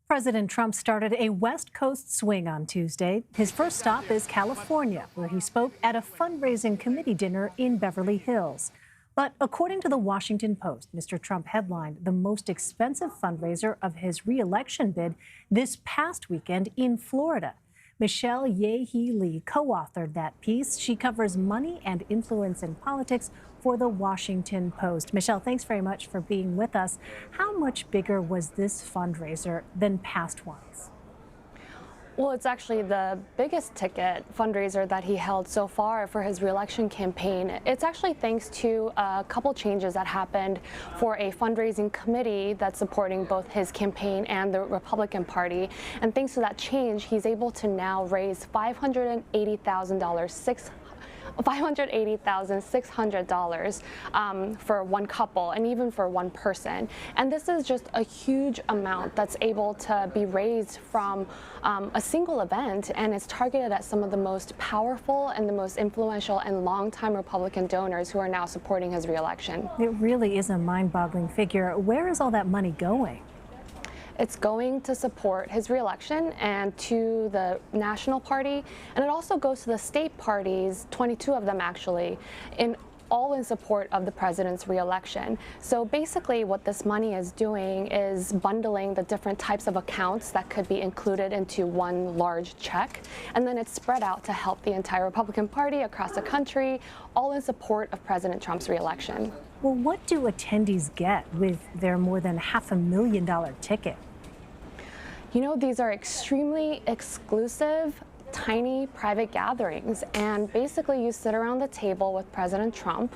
President Trump started a West Coast swing on Tuesday. His first stop is California, where he spoke at a fundraising committee dinner in Beverly Hills. But according to the Washington Post, Mr. Trump headlined the most expensive fundraiser of his reelection bid this past weekend in Florida. Michelle Ye Hee Lee co-authored that piece. She covers money and influence in politics for the Washington Post. Michelle, thanks very much for being with us. How much bigger was this fundraiser than past ones? Well, it's actually the biggest ticket fundraiser that he held so far for his reelection campaign. It's actually thanks to a couple changes that happened for a fundraising committee that's supporting both his campaign and the Republican Party. And thanks to that change, he's able to now raise $580,600 for one couple and even for one person. And this is just a huge amount that's able to be raised from a single event, and it's targeted at some of the most powerful and the most influential and longtime Republican donors who are now supporting his reelection. It really is a mind-boggling figure. Where is all that money going? It's going to support his reelection and to the national party, and it also goes to the state parties, 22 of them actually, all in support of the president's reelection. So basically what this money is doing is bundling the different types of accounts that could be included into one large check, and then it's spread out to help the entire Republican Party across the country, all in support of President Trump's reelection. Well, what do attendees get with their more than $500,000 ticket? You know, these are extremely exclusive, tiny private gatherings, and basically you sit around the table with President Trump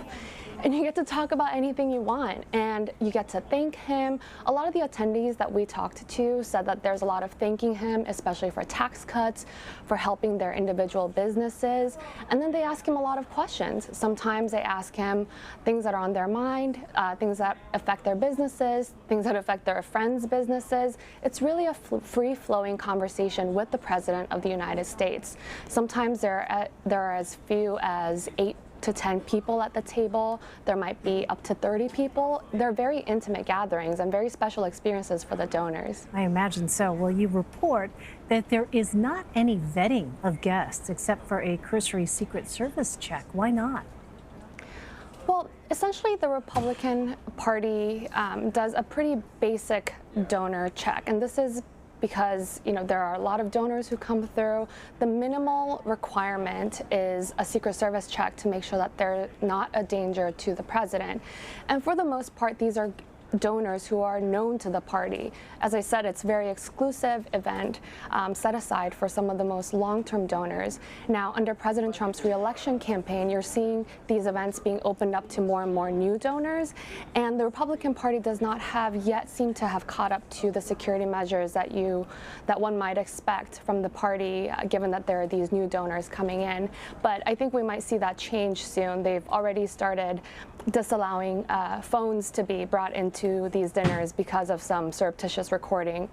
and you get to talk about anything you want, and you get to thank him. A lot of the attendees that we talked to said that there's a lot of thanking him, especially for tax cuts, for helping their individual businesses, and then they ask him a lot of questions. Sometimes they ask him things that are on their mind, things that affect their businesses, things that affect their friends' businesses. It's really a free-flowing conversation with the President of the United States. Sometimes there are as few as 8 to 10 people at the table. There might be up to 30 people. They're very intimate gatherings and very special experiences for the donors. I imagine so. Well, you report that there is not any vetting of guests except for a cursory Secret Service check. Why not? Well, essentially the Republican Party does a pretty basic donor check, and this is because, you know, there are a lot of donors who come through. The minimal requirement is a Secret Service check to make sure that they're not a danger to the president. And for the most part, these are donors who are known to the party. As I said, it's a very exclusive event set aside for some of the most long-term donors. Now, under President Trump's reelection campaign, you're seeing these events being opened up to more and more new donors, and the Republican Party does not seem to have caught up to the security measures that one might expect from the party, given that there are these new donors coming in. But I think we might see that change soon. They've already started disallowing phones to be brought into these dinners because of some surreptitious recording.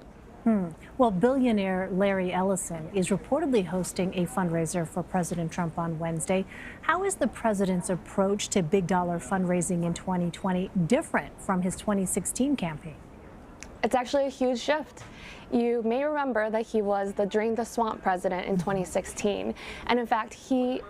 Well, billionaire Larry Ellison is reportedly hosting a fundraiser for President Trump on Wednesday. How is the president's approach to big dollar fundraising in 2020 different from his 2016 campaign? It's actually a huge shift. You may remember that he was the Drain the Swamp president in 2016. And in fact, he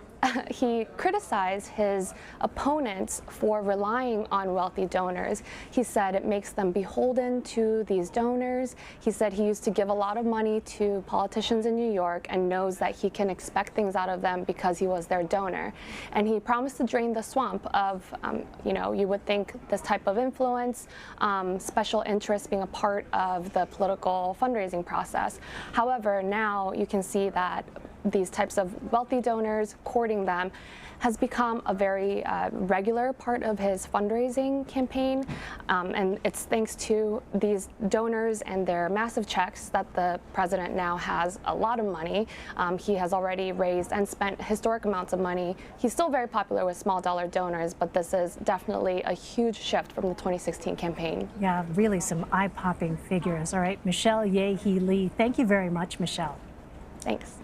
criticized his opponents for relying on wealthy donors. He said it makes them beholden to these donors. He said he used to give a lot of money to politicians in New York and knows that he can expect things out of them because he was their donor. And he promised to drain the swamp of, you know, you would think this type of influence, special interests being a part of the political fundraising process. However, now you can see that these types of wealthy donors, courting them, has become a very regular part of his fundraising campaign. And it's thanks to these donors and their massive checks that the president now has a lot of money. He has already raised and spent historic amounts of money. He's still very popular with small dollar donors, but this is definitely a huge shift from the 2016 campaign. Yeah, really some eye-popping figures. All right, Michelle Ye Hee Lee, thank you very much, Michelle. Thanks.